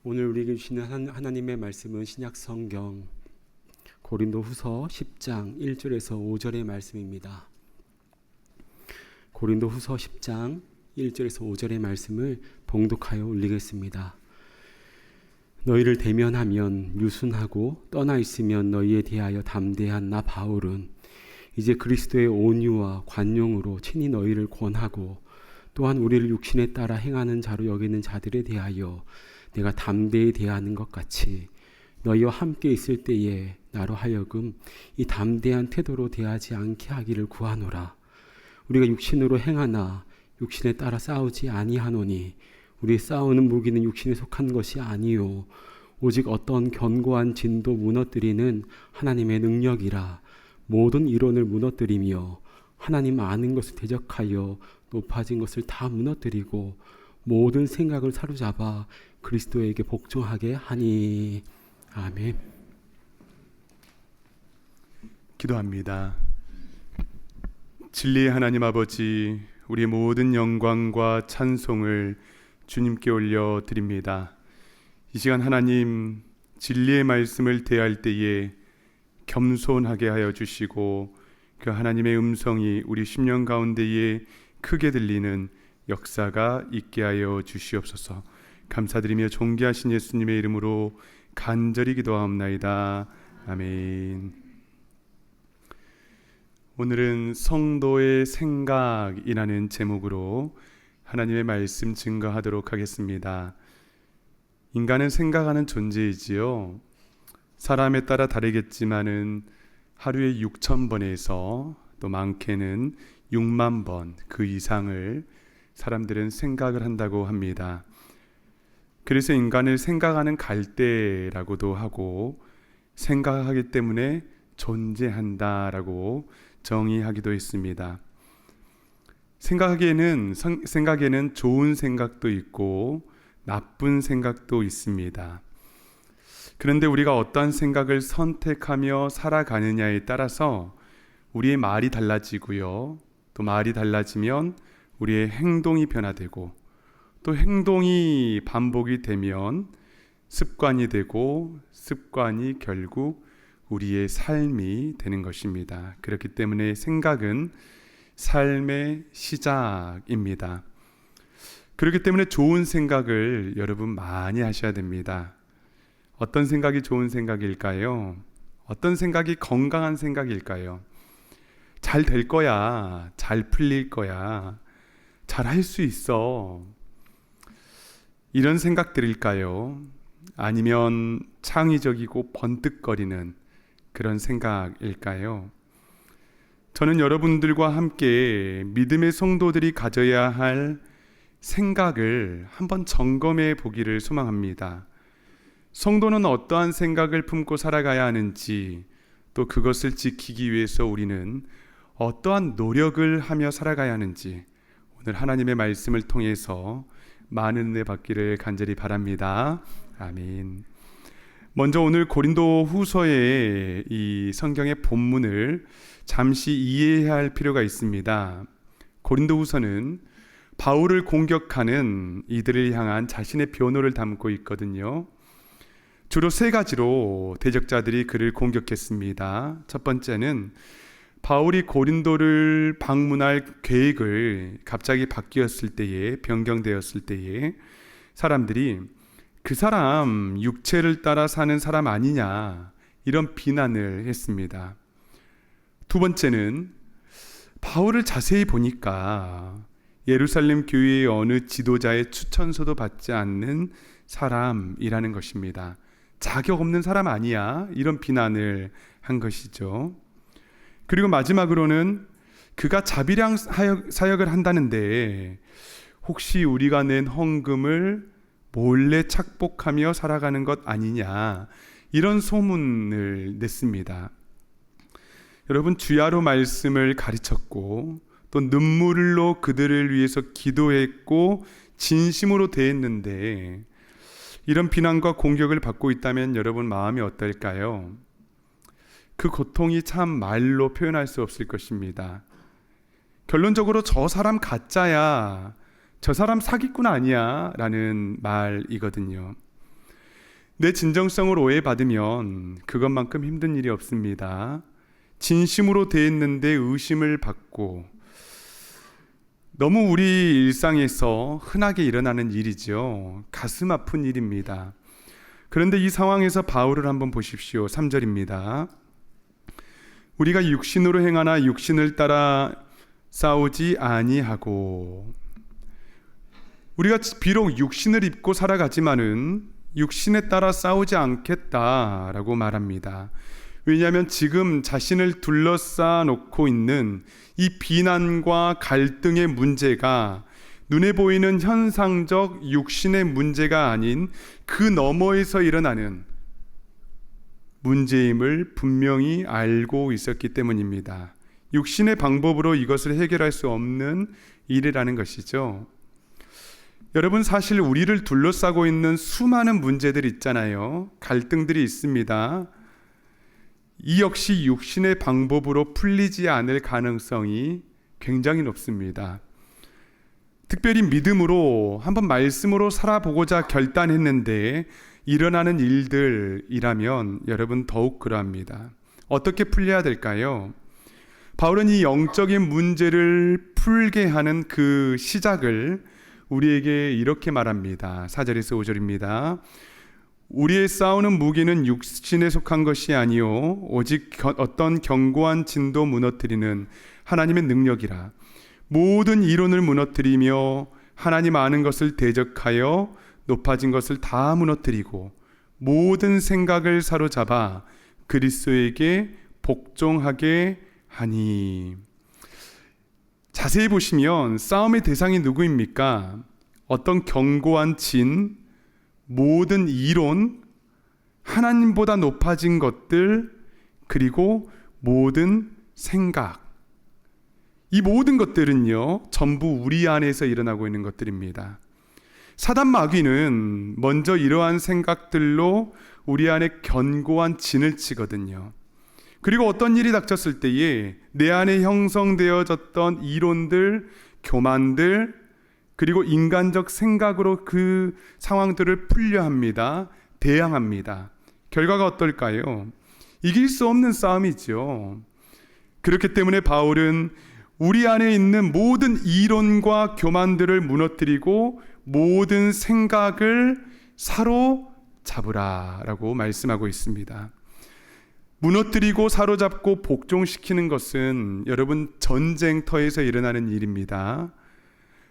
오늘 우리에게 주시는 하나님의 말씀은 신약 성경 고린도후서 10장 1절에서 5절의 말씀입니다. 고린도후서 10장 1절에서 5절의 말씀을 봉독하여 올리겠습니다. 너희를 대면하면 유순하고 떠나 있으면 너희에 대하여 담대한 나 바울은 이제 그리스도의 온유와 관용으로 친히 너희를 권하고 또한 우리를 육신에 따라 행하는 자로 여기는 자들에 대하여 내가 담대히 대하는 것 같이 너희와 함께 있을 때에 나로 하여금 이 담대한 태도로 대하지 않게 하기를 구하노라. 우리가 육신으로 행하나 육신에 따라 싸우지 아니하노니 우리 싸우는 무기는 육신에 속한 것이 아니요 오직 어떤 견고한 진도 무너뜨리는 하나님의 능력이라. 모든 이론을 무너뜨리며 하나님 아는 것을 대적하여 높아진 것을 다 무너뜨리고 모든 생각을 사로잡아 그리스도에게 복종하게 하니. 아멘. 기도합니다. 진리의 하나님 아버지, 우리의 모든 영광과 찬송을 주님께 올려드립니다. 이 시간 하나님, 진리의 말씀을 대할 때에 겸손하게 하여 주시고 그 하나님의 음성이 우리 심령 가운데에 크게 들리는 역사가 있게 하여 주시옵소서. 감사드리며 존귀하신 예수님의 이름으로 간절히 기도하옵나이다. 아멘. 오늘은 성도의 생각이라는 제목으로 하나님의 말씀 증거하도록 하겠습니다. 인간은 생각하는 존재이지요. 사람에 따라 다르겠지만은 하루에 6,000번에서 또 많게는 6만 번 그 이상을 사람들은 생각을 한다고 합니다. 그래서 인간을 생각하는 갈대라고도 하고 생각하기 때문에 존재한다라고 정의하기도 했습니다. 생각에는 좋은 생각도 있고 나쁜 생각도 있습니다. 그런데 우리가 어떠한 생각을 선택하며 살아가느냐에 따라서 우리의 말이 달라지고요. 또 말이 달라지면 우리의 행동이 변화되고 또 행동이 반복이 되면 습관이 되고 습관이 결국 우리의 삶이 되는 것입니다. 그렇기 때문에 생각은 삶의 시작입니다. 그렇기 때문에 좋은 생각을 여러분 많이 하셔야 됩니다. 어떤 생각이 좋은 생각일까요? 어떤 생각이 건강한 생각일까요? 잘 될 거야, 잘 풀릴 거야, 잘 할 수 있어, 이런 생각들일까요? 아니면 창의적이고 번뜩거리는 그런 생각일까요? 저는 여러분들과 함께 믿음의 성도들이 가져야 할 생각을 한번 점검해 보기를 소망합니다. 성도는 어떠한 생각을 품고 살아가야 하는지, 또 그것을 지키기 위해서 우리는 어떠한 노력을 하며 살아가야 하는지 오늘 하나님의 말씀을 통해서 많은 은혜 받기를 간절히 바랍니다. 아멘. 먼저 오늘 고린도 후서의 이 성경의 본문을 잠시 이해해야 할 필요가 있습니다. 고린도 후서는 바울을 공격하는 이들을 향한 자신의 변호를 담고 있거든요. 주로 세 가지로 대적자들이 그를 공격했습니다. 첫 번째는 바울이 고린도를 방문할 계획을 갑자기 바뀌었을 때에, 변경되었을 때에 사람들이 그 사람 육체를 따라 사는 사람 아니냐, 이런 비난을 했습니다. 두 번째는 바울을 자세히 보니까 예루살렘 교회의 어느 지도자의 추천서도 받지 않는 사람이라는 것입니다. 자격 없는 사람 아니야, 이런 비난을 한 것이죠. 그리고 마지막으로는 그가 자비량 사역을 한다는데 혹시 우리가 낸 헌금을 몰래 착복하며 살아가는 것 아니냐, 이런 소문을 냈습니다. 여러분, 주야로 말씀을 가르쳤고 또 눈물로 그들을 위해서 기도했고 진심으로 대했는데 이런 비난과 공격을 받고 있다면 여러분 마음이 어떨까요? 그 고통이 참 말로 표현할 수 없을 것입니다. 결론적으로 저 사람 가짜야, 저 사람 사기꾼 아니야 라는 말이거든요. 내 진정성을 오해받으면 그것만큼 힘든 일이 없습니다. 진심으로 대했는데 의심을 받고, 너무 우리 일상에서 흔하게 일어나는 일이죠. 가슴 아픈 일입니다. 그런데 이 상황에서 바울을 한번 보십시오. 3절입니다. 우리가 육신으로 행하나 육신을 따라 싸우지 아니하고, 우리가 비록 육신을 입고 살아가지만은 육신에 따라 싸우지 않겠다라고 말합니다. 왜냐하면 지금 자신을 둘러싸 놓고 있는 이 비난과 갈등의 문제가 눈에 보이는 현상적 육신의 문제가 아닌 그 너머에서 일어나는 문제임을 분명히 알고 있었기 때문입니다. 육신의 방법으로 이것을 해결할 수 없는 일이라는 것이죠. 여러분, 사실 우리를 둘러싸고 있는 수많은 문제들이 있잖아요. 갈등들이 있습니다. 이 역시 육신의 방법으로 풀리지 않을 가능성이 굉장히 높습니다. 특별히 믿음으로 한번 말씀으로 살아보고자 결단했는데 일어나는 일들이라면 여러분 더욱 그러합니다. 어떻게 풀려야 될까요? 바울은 이 영적인 문제를 풀게 하는 그 시작을 우리에게 이렇게 말합니다. 4절에서 5절입니다. 우리의 싸우는 무기는 육신에 속한 것이 아니요 오직 어떤 견고한 진도 무너뜨리는 하나님의 능력이라. 모든 이론을 무너뜨리며 하나님 아는 것을 대적하여 높아진 것을 다 무너뜨리고 모든 생각을 사로잡아 그리스도에게 복종하게 하니. 자세히 보시면 싸움의 대상이 누구입니까? 어떤 견고한 진, 모든 이론, 하나님보다 높아진 것들, 그리고 모든 생각. 이 모든 것들은요, 전부 우리 안에서 일어나고 있는 것들입니다. 사단 마귀는 먼저 이러한 생각들로 우리 안에 견고한 진을 치거든요. 그리고 어떤 일이 닥쳤을 때에 내 안에 형성되어졌던 이론들, 교만들, 그리고 인간적 생각으로 그 상황들을 풀려합니다. 대항합니다. 결과가 어떨까요? 이길 수 없는 싸움이죠. 그렇기 때문에 바울은 우리 안에 있는 모든 이론과 교만들을 무너뜨리고 모든 생각을 사로잡으라 라고 말씀하고 있습니다. 무너뜨리고 사로잡고 복종시키는 것은 여러분 전쟁터에서 일어나는 일입니다.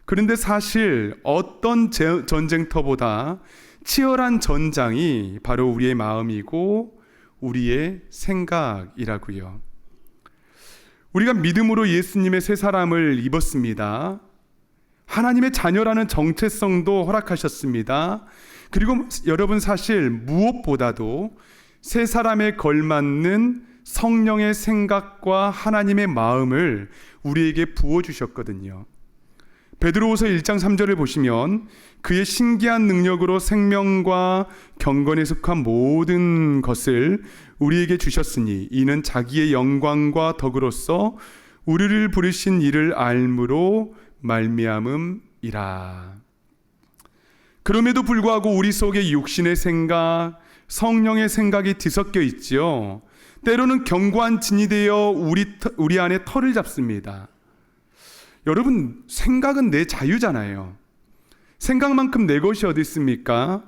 그런데 사실 어떤 전쟁터보다 치열한 전장이 바로 우리의 마음이고 우리의 생각이라고요. 우리가 믿음으로 예수님의 새 사람을 입었습니다. 하나님의 자녀라는 정체성도 허락하셨습니다. 그리고 여러분 사실 무엇보다도 새 사람에 걸맞는 성령의 생각과 하나님의 마음을 우리에게 부어주셨거든요. 베드로후서 1장 3절을 보시면 그의 신기한 능력으로 생명과 경건에 속한 모든 것을 우리에게 주셨으니 이는 자기의 영광과 덕으로서 우리를 부르신 이를 알므로 말미암음이라. 그럼에도 불구하고 우리 속에 육신의 생각, 성령의 생각이 뒤섞여 있지요. 때로는 견고한 진이 되어 우리 안에 털을 잡습니다. 여러분, 생각은 내 자유잖아요. 생각만큼 내 것이 어디 있습니까?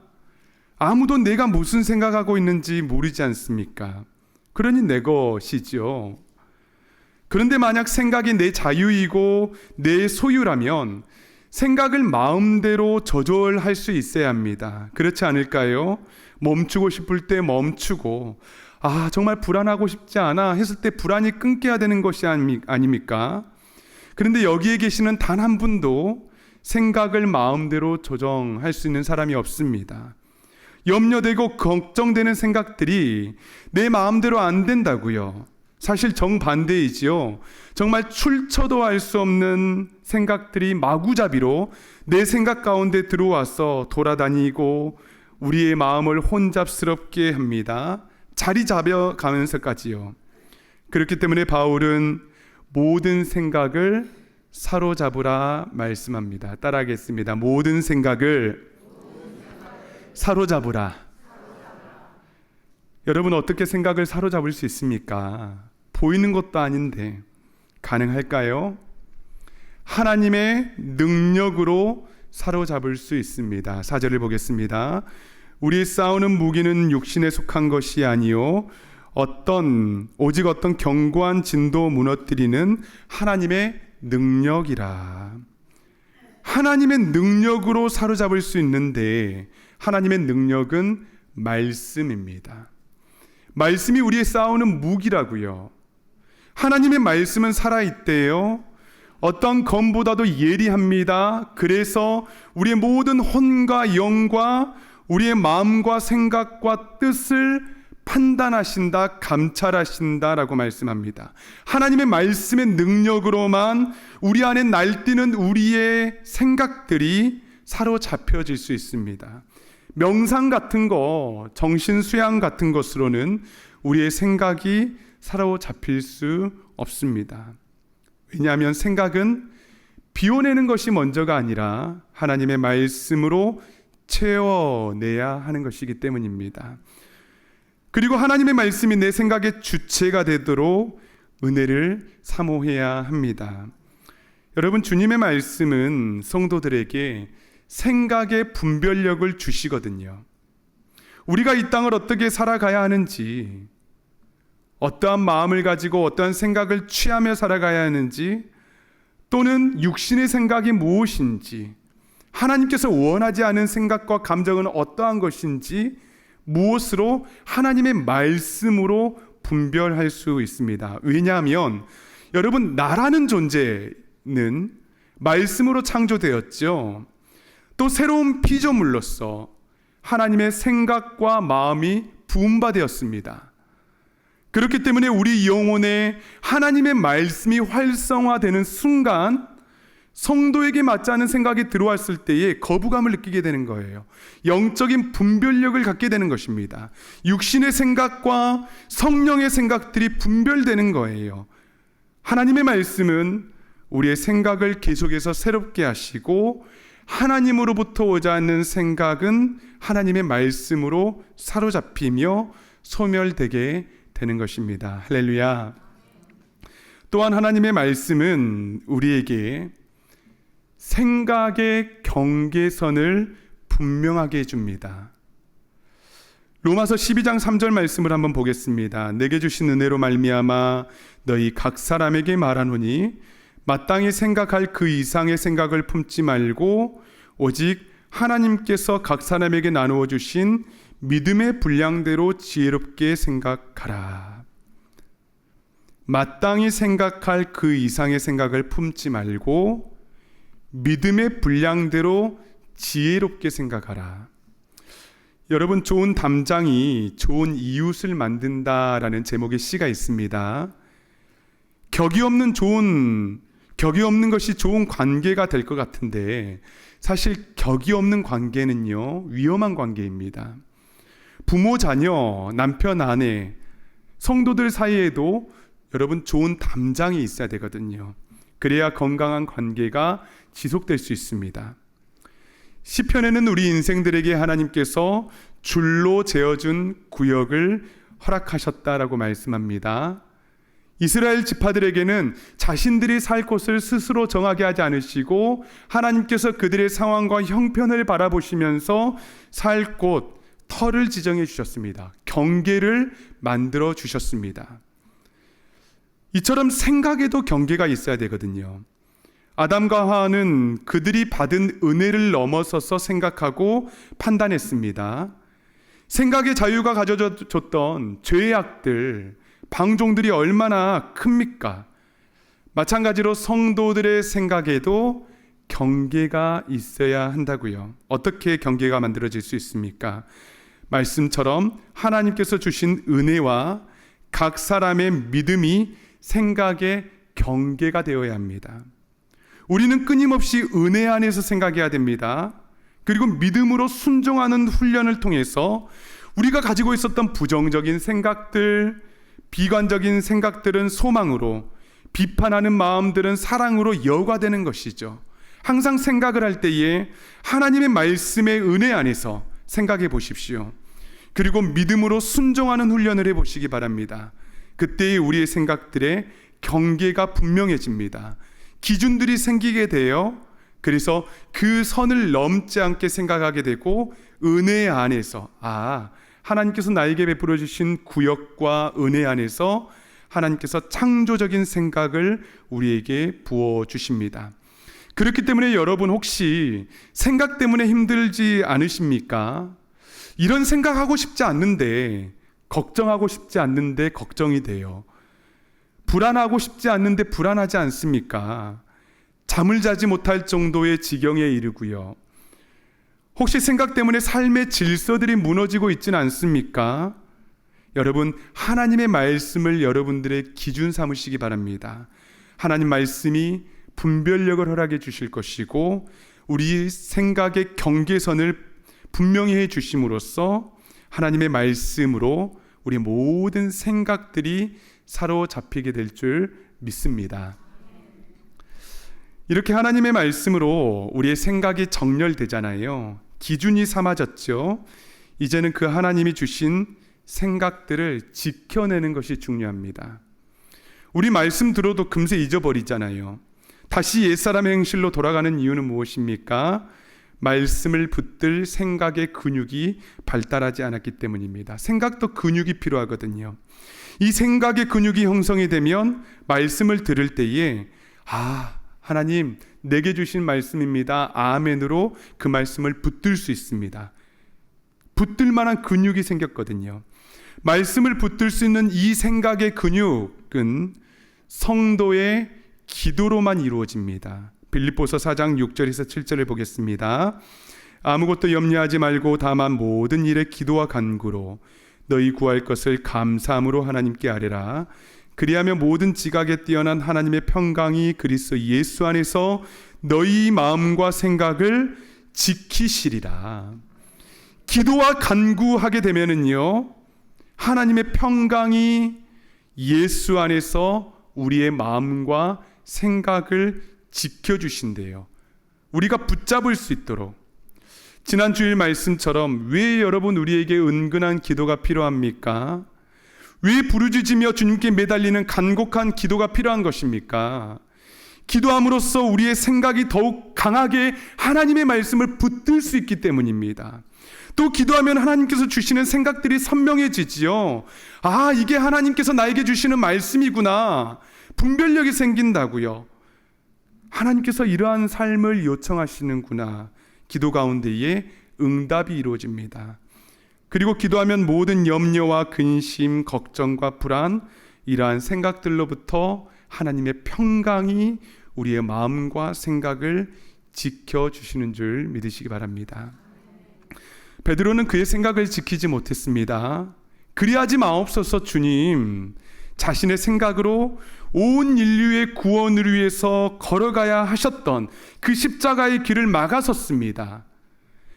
아무도 내가 무슨 생각하고 있는지 모르지 않습니까? 그러니 내 것이죠. 그런데 만약 생각이 내 자유이고 내 소유라면 생각을 마음대로 조절할 수 있어야 합니다. 그렇지 않을까요? 멈추고 싶을 때 멈추고, 정말 불안하고 싶지 않아 했을 때 불안이 끊겨야 되는 것이 아닙니까? 그런데 여기에 계시는 단 한 분도 생각을 마음대로 조정할 수 있는 사람이 없습니다. 염려되고 걱정되는 생각들이 내 마음대로 안 된다고요. 사실 정반대이지요. 정말 출처도 알 수 없는 생각들이 마구잡이로 내 생각 가운데 들어와서 돌아다니고 우리의 마음을 혼잡스럽게 합니다. 자리 잡아가면서까지요. 그렇기 때문에 바울은 모든 생각을 사로잡으라 말씀합니다. 따라하겠습니다. 모든 생각을 사로잡으라. 여러분 어떻게 생각을 사로잡을 수 있습니까? 보이는 것도 아닌데 가능할까요? 하나님의 능력으로 사로잡을 수 있습니다. 4절을 보겠습니다. 우리 싸우는 무기는 육신에 속한 것이 아니요 오직 어떤 견고한 진도 무너뜨리는 하나님의 능력이라. 하나님의 능력으로 사로잡을 수 있는데 하나님의 능력은 말씀입니다. 말씀이 우리의 싸우는 무기라고요. 하나님의 말씀은 살아있대요. 어떤 검보다도 예리합니다. 그래서 우리의 모든 혼과 영과 우리의 마음과 생각과 뜻을 판단하신다, 감찰하신다라고 말씀합니다. 하나님의 말씀의 능력으로만 우리 안에 날뛰는 우리의 생각들이 사로잡혀질 수 있습니다. 명상 같은 거, 정신 수양 같은 것으로는 우리의 생각이 사로잡힐 수 없습니다. 왜냐하면 생각은 비워내는 것이 먼저가 아니라 하나님의 말씀으로 채워내야 하는 것이기 때문입니다. 그리고 하나님의 말씀이 내 생각의 주체가 되도록 은혜를 사모해야 합니다. 여러분, 주님의 말씀은 성도들에게 생각의 분별력을 주시거든요. 우리가 이 땅을 어떻게 살아가야 하는지, 어떠한 마음을 가지고 어떠한 생각을 취하며 살아가야 하는지, 또는 육신의 생각이 무엇인지, 하나님께서 원하지 않은 생각과 감정은 어떠한 것인지 무엇으로 하나님의 말씀으로 분별할 수 있습니다. 왜냐하면 여러분, 나라는 존재는 말씀으로 창조되었죠. 또 새로운 피조물로서 하나님의 생각과 마음이 부음바되었습니다. 그렇기 때문에 우리 영혼에 하나님의 말씀이 활성화되는 순간 성도에게 맞지 않은 생각이 들어왔을 때에 거부감을 느끼게 되는 거예요. 영적인 분별력을 갖게 되는 것입니다. 육신의 생각과 성령의 생각들이 분별되는 거예요. 하나님의 말씀은 우리의 생각을 계속해서 새롭게 하시고 하나님으로부터 오지 않는 생각은 하나님의 말씀으로 사로잡히며 소멸되게 되는 것입니다. 할렐루야. 또한 하나님의 말씀은 우리에게 생각의 경계선을 분명하게 해줍니다. 로마서 12장 3절 말씀을 한번 보겠습니다. 내게 주신 은혜로 말미암아 너희 각 사람에게 말하노니 마땅히 생각할 그 이상의 생각을 품지 말고 오직 하나님께서 각 사람에게 나누어 주신 믿음의 분량대로 지혜롭게 생각하라. 마땅히 생각할 그 이상의 생각을 품지 말고 믿음의 분량대로 지혜롭게 생각하라. 여러분, 좋은 담장이 좋은 이웃을 만든다라는 제목의 시가 있습니다. 격이 없는 것이 좋은 관계가 될 것 같은데 사실 격이 없는 관계는요, 위험한 관계입니다. 부모, 자녀, 남편, 아내, 성도들 사이에도 여러분 좋은 담장이 있어야 되거든요. 그래야 건강한 관계가 지속될 수 있습니다. 시편에는 우리 인생들에게 하나님께서 줄로 재어준 구역을 허락하셨다라고 말씀합니다. 이스라엘 지파들에게는 자신들이 살 곳을 스스로 정하게 하지 않으시고 하나님께서 그들의 상황과 형편을 바라보시면서 살 곳, 터를 지정해 주셨습니다. 경계를 만들어 주셨습니다. 이처럼 생각에도 경계가 있어야 되거든요. 아담과 하와는 그들이 받은 은혜를 넘어서서 생각하고 판단했습니다. 생각의 자유가 가져줬던 죄의 악들, 방종들이 얼마나 큽니까? 마찬가지로 성도들의 생각에도 경계가 있어야 한다고요. 어떻게 경계가 만들어질 수 있습니까? 말씀처럼 하나님께서 주신 은혜와 각 사람의 믿음이 생각의 경계가 되어야 합니다. 우리는 끊임없이 은혜 안에서 생각해야 됩니다. 그리고 믿음으로 순종하는 훈련을 통해서 우리가 가지고 있었던 부정적인 생각들, 비관적인 생각들은 소망으로, 비판하는 마음들은 사랑으로 여과되는 것이죠. 항상 생각을 할 때에 하나님의 말씀의 은혜 안에서 생각해 보십시오. 그리고 믿음으로 순종하는 훈련을 해보시기 바랍니다. 그때 우리의 생각들의 경계가 분명해집니다. 기준들이 생기게 돼요. 그래서 그 선을 넘지 않게 생각하게 되고, 은혜 안에서 하나님께서 나에게 베풀어 주신 구역과 은혜 안에서 하나님께서 창조적인 생각을 우리에게 부어 주십니다. 그렇기 때문에 여러분, 혹시 생각 때문에 힘들지 않으십니까? 이런 생각하고 싶지 않는데, 걱정하고 싶지 않는데 걱정이 돼요. 불안하고 싶지 않는데 불안하지 않습니까? 잠을 자지 못할 정도의 지경에 이르고요. 혹시 생각 때문에 삶의 질서들이 무너지고 있지는 않습니까? 여러분, 하나님의 말씀을 여러분들의 기준 삼으시기 바랍니다. 하나님 말씀이 분별력을 허락해 주실 것이고, 우리 생각의 경계선을 분명히 해 주심으로써 하나님의 말씀으로 우리 모든 생각들이 사로잡히게 될 줄 믿습니다. 이렇게 하나님의 말씀으로 우리의 생각이 정렬되잖아요. 기준이 삼아졌죠. 이제는 그 하나님이 주신 생각들을 지켜내는 것이 중요합니다. 우리 말씀 들어도 금세 잊어버리잖아요. 다시 옛사람의 행실로 돌아가는 이유는 무엇입니까? 말씀을 붙들 생각의 근육이 발달하지 않았기 때문입니다. 생각도 근육이 필요하거든요. 이 생각의 근육이 형성이 되면 말씀을 들을 때에 하나님 내게 주신 말씀입니다, 아멘으로 그 말씀을 붙들 수 있습니다. 붙들 만한 근육이 생겼거든요. 말씀을 붙들 수 있는 이 생각의 근육은 성도의 기도로만 이루어집니다. 빌립보서 4장 6절에서 7절을 보겠습니다. 아무것도 염려하지 말고 다만 모든 일에 기도와 간구로 너희 구할 것을 감사함으로 하나님께 아뢰라. 그리하면 모든 지각에 뛰어난 하나님의 평강이 그리스도 예수 안에서 너희 마음과 생각을 지키시리라. 기도와 간구하게 되면은요, 하나님의 평강이 예수 안에서 우리의 마음과 생각을 지켜주신대요. 우리가 붙잡을 수 있도록. 지난 주일 말씀처럼 왜 여러분 우리에게 은근한 기도가 필요합니까? 왜 부르짖으며 주님께 매달리는 간곡한 기도가 필요한 것입니까? 기도함으로써 우리의 생각이 더욱 강하게 하나님의 말씀을 붙들 수 있기 때문입니다. 또 기도하면 하나님께서 주시는 생각들이 선명해지지요. 이게 하나님께서 나에게 주시는 말씀이구나. 분별력이 생긴다고요. 하나님께서 이러한 삶을 요청하시는구나. 기도 가운데에 응답이 이루어집니다. 그리고 기도하면 모든 염려와 근심, 걱정과 불안, 이러한 생각들로부터 하나님의 평강이 우리의 마음과 생각을 지켜주시는 줄 믿으시기 바랍니다. 베드로는 그의 생각을 지키지 못했습니다. 그리하지 마옵소서 주님. 자신의 생각으로 온 인류의 구원을 위해서 걸어가야 하셨던 그 십자가의 길을 막아섰습니다.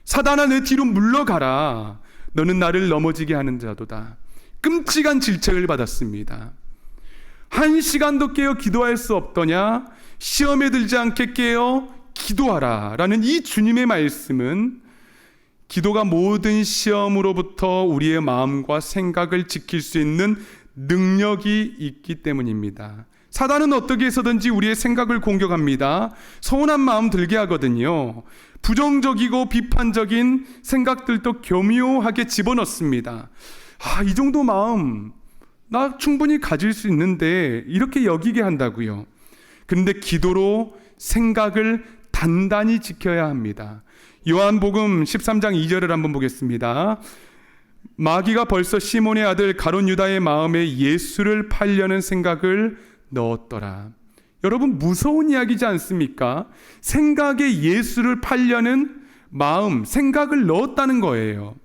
사단아, 내 뒤로 물러가라. 너는 나를 넘어지게 하는 자도다. 끔찍한 질책을 받았습니다. 1시간도 깨어 기도할 수 없더냐? 시험에 들지 않게 깨어 기도하라 라는 이 주님의 말씀은 기도가 모든 시험으로부터 우리의 마음과 생각을 지킬 수 있는 능력이 있기 때문입니다. 사단은 어떻게 해서든지 우리의 생각을 공격합니다. 서운한 마음 들게 하거든요. 부정적이고 비판적인 생각들도 교묘하게 집어넣습니다. 이 정도 마음 나 충분히 가질 수 있는데, 이렇게 여기게 한다고요. 그런데 기도로 생각을 단단히 지켜야 합니다. 요한복음 13장 2절을 한번 보겠습니다. 마귀가 벌써 시몬의 아들 가룟 유다의 마음에 예수를 팔려는 생각을 넣었더라. 여러분, 무서운 이야기지 않습니까? 생각에 예수를 팔려는 마음, 생각을 넣었다는 거예요.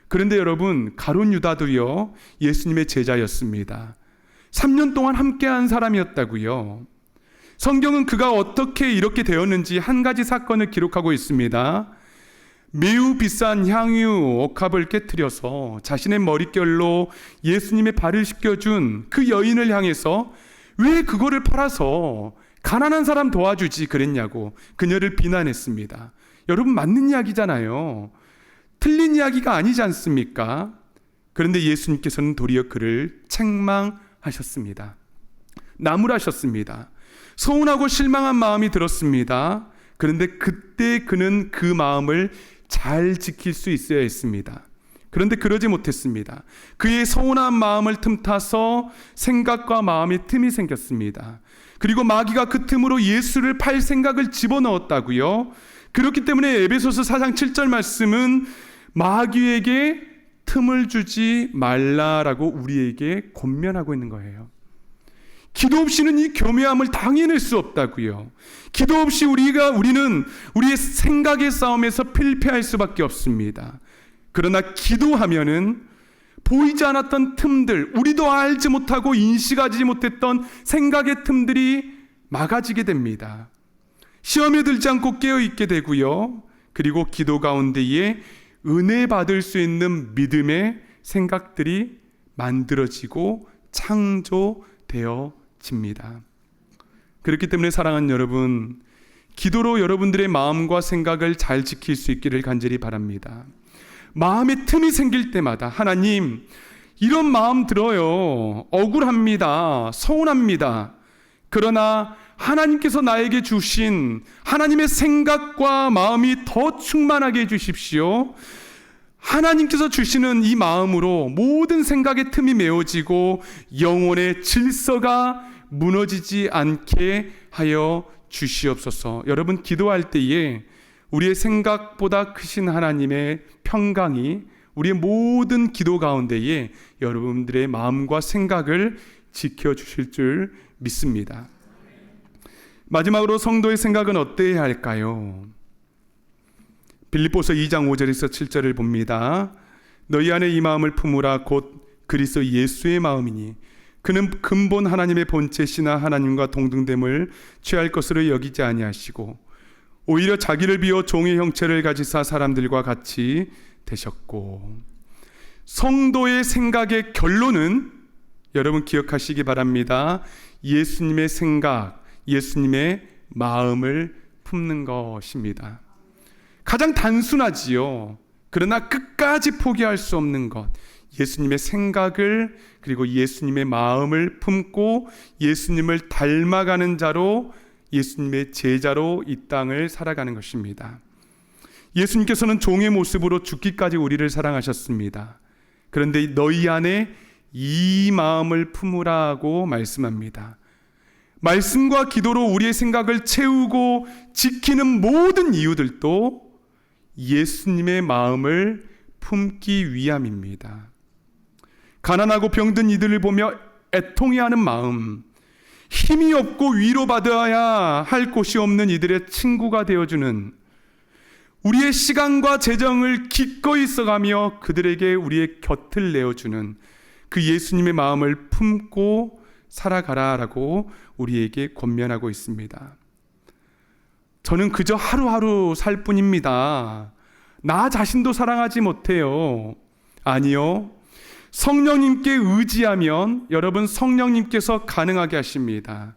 그런데 여러분, 가룟 유다도요, 예수님의 제자였습니다. 3년 동안 함께한 사람이었다고요. 성경은 그가 어떻게 이렇게 되었는지 한 가지 사건을 기록하고 있습니다. 매우 비싼 향유 옥합을 깨트려서 자신의 머릿결로 예수님의 발을 씻겨준 그 여인을 향해서 왜 그거를 팔아서 가난한 사람 도와주지 그랬냐고 그녀를 비난했습니다. 여러분, 맞는 이야기잖아요. 틀린 이야기가 아니지 않습니까? 그런데 예수님께서는 도리어 그를 책망하셨습니다. 나무라셨습니다. 서운하고 실망한 마음이 들었습니다. 그런데 그때 그는 그 마음을 잘 지킬 수 있어야 했습니다. 그런데 그러지 못했습니다. 그의 서운한 마음을 틈타서 생각과 마음의 틈이 생겼습니다. 그리고 마귀가 그 틈으로 예수를 팔 생각을 집어넣었다고요. 그렇기 때문에 에베소서 4장 7절 말씀은 마귀에게 틈을 주지 말라라고 우리에게 권면하고 있는 거예요. 기도 없이는 이 교묘함을 당해낼 수 없다고요. 기도 없이 우리는 우리의 생각의 싸움에서 필패할 수밖에 없습니다. 그러나 기도하면은 보이지 않았던 틈들, 우리도 알지 못하고 인식하지 못했던 생각의 틈들이 막아지게 됩니다. 시험에 들지 않고 깨어있게 되고요. 그리고 기도 가운데에 은혜 받을 수 있는 믿음의 생각들이 만들어지고 창조되어집니다. 그렇기 때문에 사랑하는 여러분, 기도로 여러분들의 마음과 생각을 잘 지킬 수 있기를 간절히 바랍니다. 마음의 틈이 생길 때마다 하나님, 이런 마음 들어요. 억울합니다. 서운합니다. 그러나 하나님께서 나에게 주신 하나님의 생각과 마음이 더 충만하게 해주십시오. 하나님께서 주시는 이 마음으로 모든 생각의 틈이 메워지고 영혼의 질서가 무너지지 않게 하여 주시옵소서. 여러분, 기도할 때에 우리의 생각보다 크신 하나님의 평강이 우리의 모든 기도 가운데에 여러분들의 마음과 생각을 지켜주실 줄 믿습니다. 마지막으로 성도의 생각은 어때야 할까요? 빌립보서 2장 5절에서 7절을 봅니다. 너희 안에 이 마음을 품으라 곧 그리스도 예수의 마음이니 그는 근본 하나님의 본체시나 하나님과 동등됨을 취할 것으로 여기지 아니하시고 오히려 자기를 비워 종의 형체를 가지사 사람들과 같이 되셨고. 성도의 생각의 결론은 여러분 기억하시기 바랍니다. 예수님의 생각, 예수님의 마음을 품는 것입니다. 가장 단순하지요. 그러나 끝까지 포기할 수 없는 것, 예수님의 생각을 그리고 예수님의 마음을 품고 예수님을 닮아가는 자로, 예수님의 제자로 이 땅을 살아가는 것입니다. 예수님께서는 종의 모습으로 죽기까지 우리를 사랑하셨습니다. 그런데 너희 안에 이 마음을 품으라고 말씀합니다. 말씀과 기도로 우리의 생각을 채우고 지키는 모든 이유들도 예수님의 마음을 품기 위함입니다. 가난하고 병든 이들을 보며 애통해하는 마음, 힘이 없고 위로받아야 할 곳이 없는 이들의 친구가 되어주는, 우리의 시간과 재정을 기꺼이 써가며 그들에게 우리의 곁을 내어주는 그 예수님의 마음을 품고 살아가라라고 우리에게 권면하고 있습니다. 저는 그저 하루하루 살 뿐입니다. 나 자신도 사랑하지 못해요. 아니요. 성령님께 의지하면 여러분 성령님께서 가능하게 하십니다.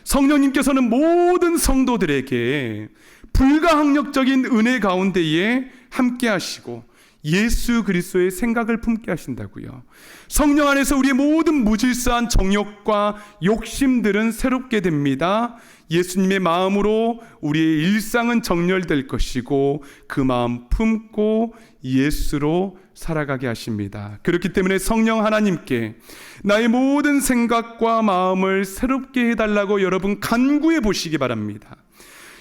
성령님께서는 모든 성도들에게 불가항력적인 은혜 가운데에 함께 하시고 예수 그리스도의 생각을 품게 하신다고요. 성령 안에서 우리의 모든 무질서한 정욕과 욕심들은 새롭게 됩니다. 예수님의 마음으로 우리의 일상은 정렬될 것이고 그 마음 품고 예수로 살아가게 하십니다. 그렇기 때문에 성령 하나님께 나의 모든 생각과 마음을 새롭게 해달라고 여러분 간구해 보시기 바랍니다.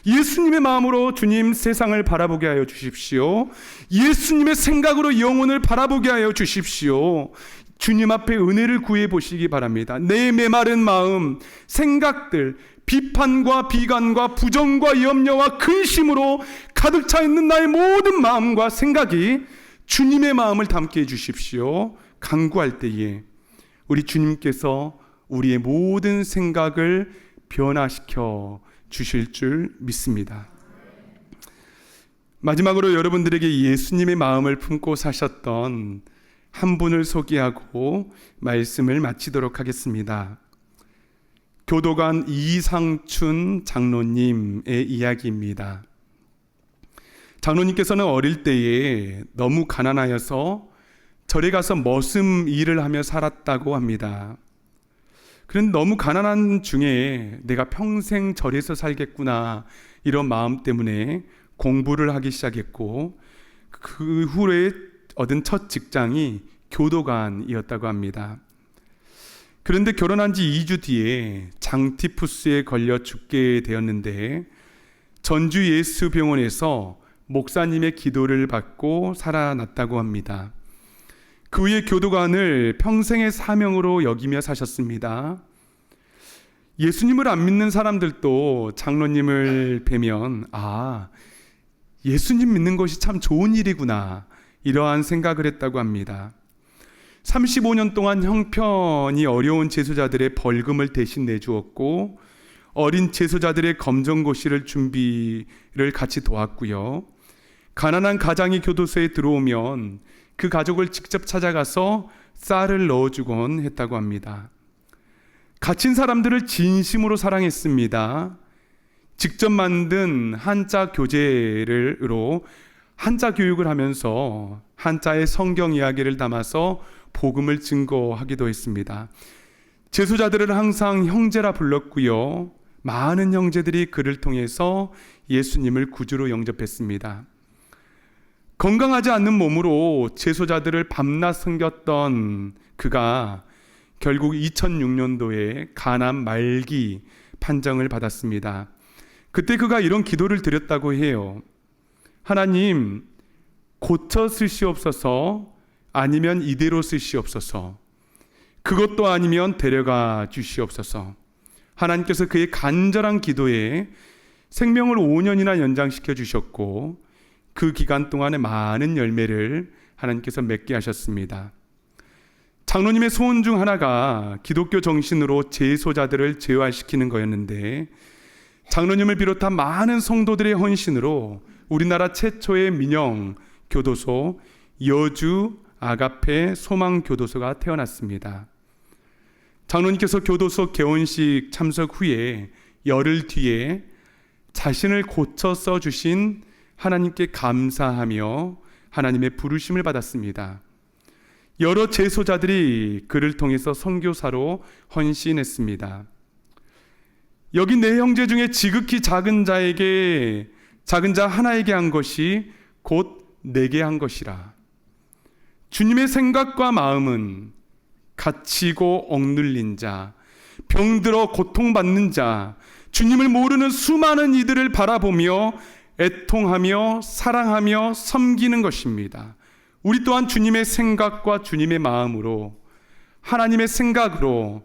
예수님의 마음으로 주님 세상을 바라보게 하여 주십시오. 예수님의 생각으로 영혼을 바라보게 하여 주십시오. 주님 앞에 은혜를 구해 보시기 바랍니다. 내 메마른 마음, 생각들, 비판과 비관과 부정과 염려와 근심으로 가득 차 있는 나의 모든 마음과 생각이 주님의 마음을 담게 해 주십시오. 간구할 때에 우리 주님께서 우리의 모든 생각을 변화시켜 주실 줄 믿습니다. 마지막으로 여러분들에게 예수님의 마음을 품고 사셨던 한 분을 소개하고 말씀을 마치도록 하겠습니다. 교도관 이상춘 장로님의 이야기입니다. 장로님께서는 어릴 때에 너무 가난하여서 절에 가서 머슴 일을 하며 살았다고 합니다. 그런데 너무 가난한 중에 내가 평생 절에서 살겠구나 이런 마음 때문에 공부를 하기 시작했고, 그 후에 얻은 첫 직장이 교도관이었다고 합니다. 그런데 결혼한 지 2주 뒤에 장티푸스에 걸려 죽게 되었는데 전주 예수병원에서 목사님의 기도를 받고 살아났다고 합니다. 그 후에 교도관을 평생의 사명으로 여기며 사셨습니다. 예수님을 안 믿는 사람들도 장로님을 뵈면 예수님 믿는 것이 참 좋은 일이구나 이러한 생각을 했다고 합니다. 35년 동안 형편이 어려운 제소자들의 벌금을 대신 내주었고, 어린 제소자들의 검정고시를 준비를 같이 도왔고요. 가난한 가장이 교도소에 들어오면 그 가족을 직접 찾아가서 쌀을 넣어주곤 했다고 합니다. 갇힌 사람들을 진심으로 사랑했습니다. 직접 만든 한자 교재로 한자 교육을 하면서 한자의 성경 이야기를 담아서 복음을 증거하기도 했습니다. 제소자들을 항상 형제라 불렀고요. 많은 형제들이 그를 통해서 예수님을 구주로 영접했습니다. 건강하지 않는 몸으로 제소자들을 밤낮 섬겼던 그가 결국 2006년도에 간암 말기 판정을 받았습니다. 그때 그가 이런 기도를 드렸다고 해요. 하나님, 고쳐 쓰시옵소서, 아니면 이대로 쓰시옵소서, 그것도 아니면 데려가 주시옵소서. 하나님께서 그의 간절한 기도에 생명을 5년이나 연장시켜 주셨고, 그 기간 동안에 많은 열매를 하나님께서 맺게 하셨습니다. 장로님의 소원 중 하나가 기독교 정신으로 제소자들을 재활시키는 거였는데, 장로님을 비롯한 많은 성도들의 헌신으로 우리나라 최초의 민영 교도소 여주 아가페 소망교도소가 태어났습니다. 장로님께서 교도소 개원식 참석 후에 열흘 뒤에 자신을 고쳐 써주신 하나님께 감사하며 하나님의 부르심을 받았습니다. 여러 제소자들이 그를 통해서 선교사로 헌신했습니다. 여기 네 형제 중에 지극히 작은 자 하나에게 한 것이 곧 내게 한 것이라. 주님의 생각과 마음은 갇히고 억눌린 자, 병들어 고통받는 자, 주님을 모르는 수많은 이들을 바라보며 애통하며 사랑하며 섬기는 것입니다. 우리 또한 주님의 생각과 주님의 마음으로, 하나님의 생각으로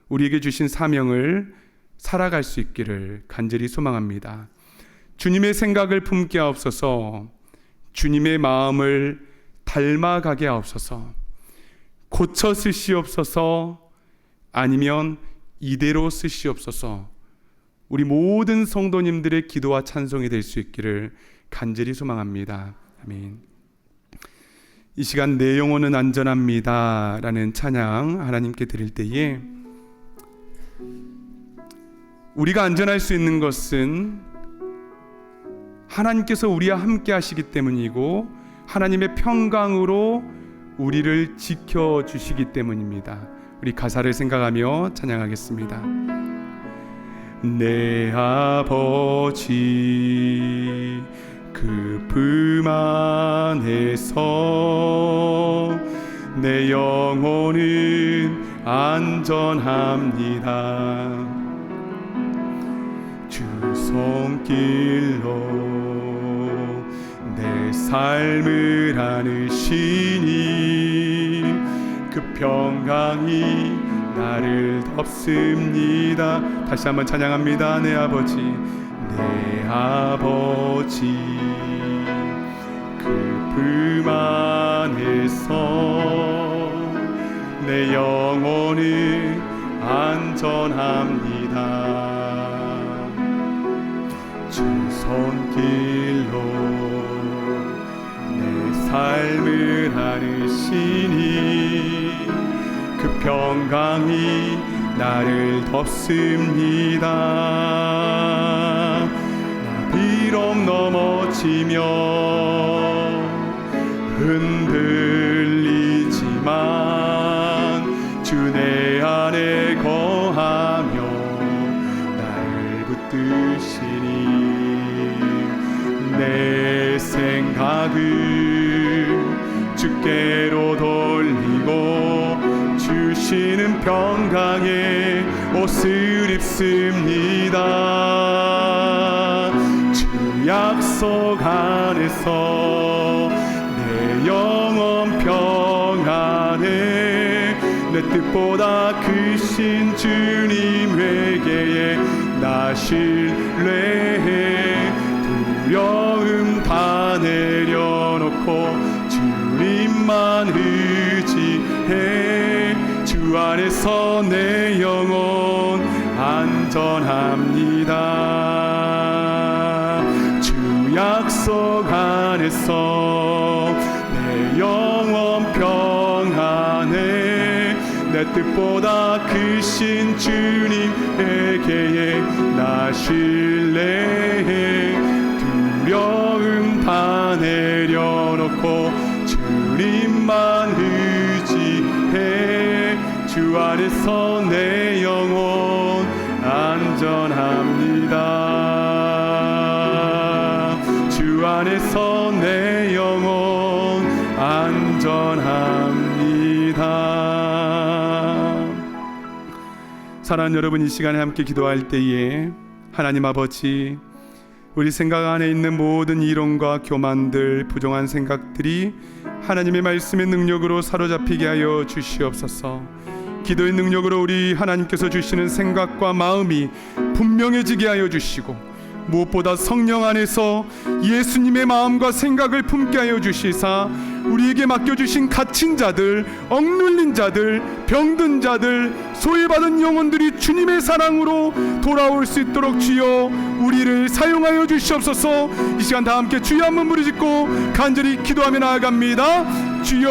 우리에게 주신 사명을 살아갈 수 있기를 간절히 소망합니다. 주님의 생각을 품게 하옵소서, 주님의 마음을 닮아가게 하옵소서, 고쳐 쓰시옵소서, 아니면 이대로 쓰시옵소서. 우리 모든 성도님들의 기도와 찬송이 될 수 있기를 간절히 소망합니다. 아멘. 이 시간 내 영혼은 안전합니다 라는 찬양 하나님께 드릴 때에, 우리가 안전할 수 있는 것은 하나님께서 우리와 함께 하시기 때문이고, 하나님의 평강으로 우리를 지켜주시기 때문입니다. 우리 가사를 생각하며 찬양하겠습니다. 내 아버지 그 품 안에서 내 영혼은 안전합니다. 주 손길로 내 삶을 안으시니 그 평강이 나를 덮습니다. 다시 한번 찬양합니다. 내 아버지, 내 아버지 그 품 안에서 내 영혼은 안전합니다. 주 손길로 내 삶을 안으시니 그 평강이 나를 덮습니다. 나 비록 넘어져 부딪히며 흔들리지만 주 내 안에 거하며 나를 붙드시니 내 생각을 주께로 돌리고 주시는 평강의 옷을 입습니다. 주 약속 안에서 내 영혼 평안에 내 뜻보다 크신 주님 회개에 나 신뢰해 두려움 다 내려놓고 주님만 의지해 주 안에서 내 영혼 안전합니다. 주 약속 안에서 내 영혼 평안해 내 뜻보다 크신 주님에게 나 신뢰해 두려움 다 내려놓고 주님만 의지해 주 안에서 내 영혼 안전합니다. 주 안에서 내 영혼 안전합니다. 사랑하는 여러분, 이 시간에 함께 기도할 때에 하나님 아버지, 우리 생각 안에 있는 모든 이론과 교만들, 부정한 생각들이 하나님의 말씀의 능력으로 사로잡히게 하여 주시옵소서. 기도의 능력으로 우리 하나님께서 주시는 생각과 마음이 분명해지게 하여 주시고, 무엇보다 성령 안에서 예수님의 마음과 생각을 품게 하여 주시사 우리에게 맡겨주신 갇힌 자들, 억눌린 자들, 병든 자들, 소외받은 영혼들이 주님의 사랑으로 돌아올 수 있도록 주여 우리를 사용하여 주시옵소서. 이 시간 다 함께 주여 한번 부르짖고 간절히 기도하며 나아갑니다. 주여.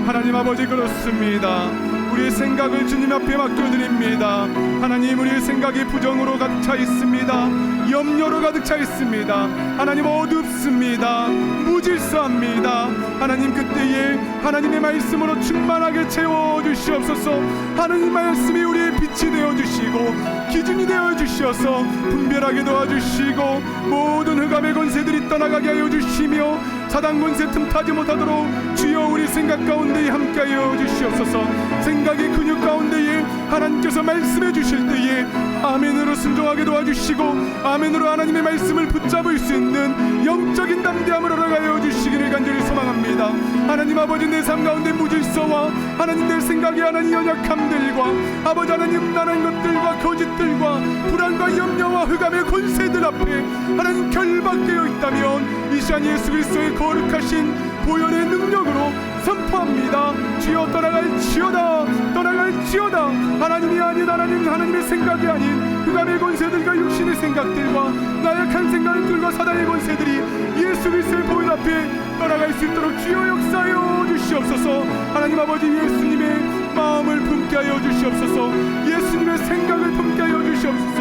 하나님 아버지, 그렇습니다. 우리의 생각을 주님 앞에 맡겨드립니다. 하나님, 우리의 생각이 부정으로 가득 차 있습니다. 염려로 가득 차 있습니다. 하나님, 어둡습니다. 무질서합니다. 하나님, 그때에 하나님의 말씀으로 충만하게 채워주시옵소서. 하나님 말씀이 우리의 빛이 되어주시고 기준이 되어주시어서 분별하게 도와주시고 모든 흑암의 권세들이 떠나가게 하여 주시며 사단 권세 틈타지 못하도록 주여 우리 생각 가운데 함께하여 주시옵소서. 생각의 근육 가운데에 하나님께서 말씀해 주실 때에 아멘으로 순종하게 도와주시고 아멘으로 하나님의 말씀을 붙잡을 수 있는 영적인 담대함을 허락하여 주시기를 간절히 소망합니다. 하나님 아버지, 내 삶 가운데 무질서와 하나님 내 생각의 하나님 연약함들과 아버지 하나님 음란한 것들과 거짓들과 불안과 염려와 흑암의 권세들 앞에 하나님 결박되어 있다면 이 시간 예수 그리스도의 거룩하신 보혈의 능력으로 선포합니다. 주여 떠나갈지어다, 떠나갈지어다. 하나님이 아닌 하나님의 생각이 아닌 흑암의 권세들과 육신의 생각들과 나약한 생각들과 사단의 권세들이 예수 그리스도의 보혈 앞에 떠나갈 수 있도록 주여 역사하여 주시옵소서. 하나님 아버지, 예수님의 마음을 품게 하여 주시옵소서. 예수님의 생각을 품게 하여 주시옵소서.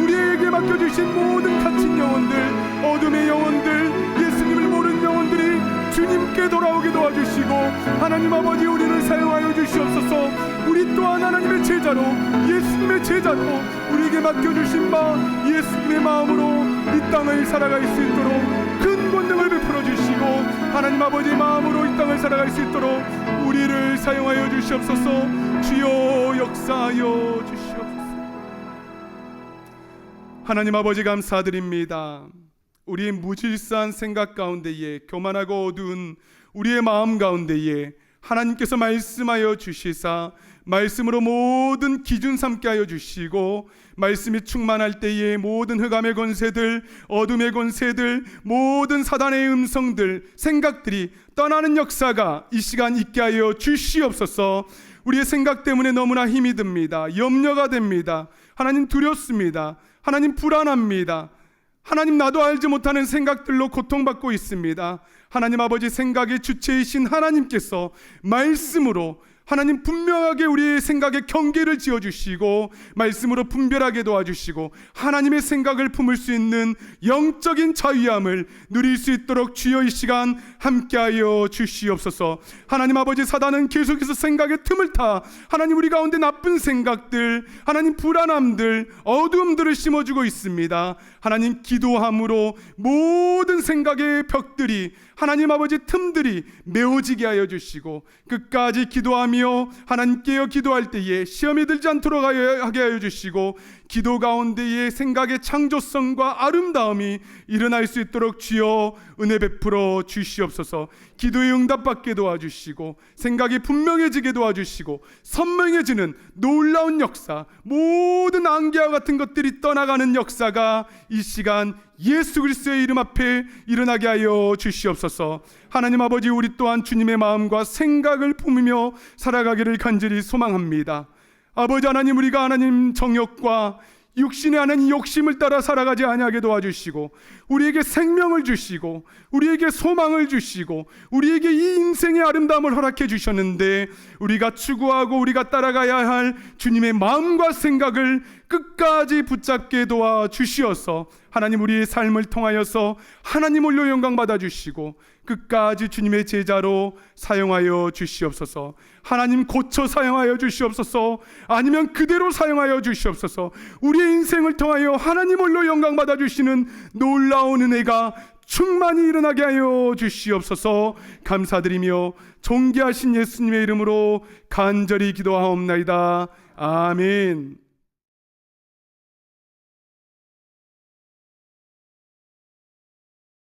우리에게 맡겨주신 모든 갇힌 영혼들, 어둠의 영혼들, 예수님을 모르는 영혼들이 주님께 돌아오게 도와주시고 하나님 아버지, 우리를 사용하여 주시옵소서. 우리 또한 하나님의 제자로, 예수님의 제자로 우리에게 맡겨주신 바 예수님의 마음으로 이 땅을 살아갈 수 있도록 큰 권능을 베풀어 주시고 하나님 아버지 마음으로 이 땅을 살아갈 수 있도록 우리를 사용하여 주시옵소서. 주여 역사하여 주시옵소서. 하나님 아버지, 감사드립니다. 우리의 무질서한 생각 가운데에, 교만하고 어두운 우리의 마음 가운데에 하나님께서 말씀하여 주시사 말씀으로 모든 기준 삼게 하여 주시고 말씀이 충만할 때에 모든 흑암의 권세들, 어둠의 권세들, 모든 사단의 음성들, 생각들이 떠나는 역사가 이 시간 있게 하여 주시옵소서. 우리의 생각 때문에 너무나 힘이 듭니다. 염려가 됩니다. 하나님, 두렵습니다. 하나님, 불안합니다. 하나님, 나도 알지 못하는 생각들로 고통받고 있습니다. 하나님 아버지, 생각의 주체이신 하나님께서 말씀으로 하나님 분명하게 우리의 생각에 경계를 지어주시고 말씀으로 분별하게 도와주시고 하나님의 생각을 품을 수 있는 영적인 자유함을 누릴 수 있도록 주여 이 시간 함께하여 주시옵소서. 하나님 아버지, 사단은 계속해서 생각의 틈을 타 하나님 우리 가운데 나쁜 생각들, 하나님 불안함들, 어두움들을 심어주고 있습니다. 하나님 기도함으로 모든 생각의 벽들이, 하나님 아버지 틈들이 메워지게 하여 주시고 끝까지 기도하며 하나님께여 기도할 때에 시험에 들지 않도록 하게 하여 주시고 기도 가운데에 생각의 창조성과 아름다움이 일어날 수 있도록 주여 은혜 베풀어 주시옵소서. 기도의 응답받게 도와주시고 생각이 분명해지게 도와주시고 선명해지는 놀라운 역사, 모든 안개와 같은 것들이 떠나가는 역사가 이 시간 예수 그리스도의 이름 앞에 일어나게 하여 주시옵소서. 하나님 아버지, 우리 또한 주님의 마음과 생각을 품으며 살아가기를 간절히 소망합니다. 아버지 하나님, 우리가 하나님 정욕과 육신의 하나님 욕심을 따라 살아가지 아니하게 도와주시고 우리에게 생명을 주시고 우리에게 소망을 주시고 우리에게 이 인생의 아름다움을 허락해 주셨는데 우리가 추구하고 우리가 따라가야 할 주님의 마음과 생각을 끝까지 붙잡게 도와주시어서 하나님 우리의 삶을 통하여서 하나님 홀로 영광 받아주시고 끝까지 주님의 제자로 사용하여 주시옵소서. 하나님 고쳐 사용하여 주시옵소서. 아니면 그대로 사용하여 주시옵소서. 우리의 인생을 통하여 하나님 홀로 영광 받아주시는 놀라운 은혜가 충만히 일어나게 하여 주시옵소서. 감사드리며 존귀하신 예수님의 이름으로 간절히 기도하옵나이다. 아멘.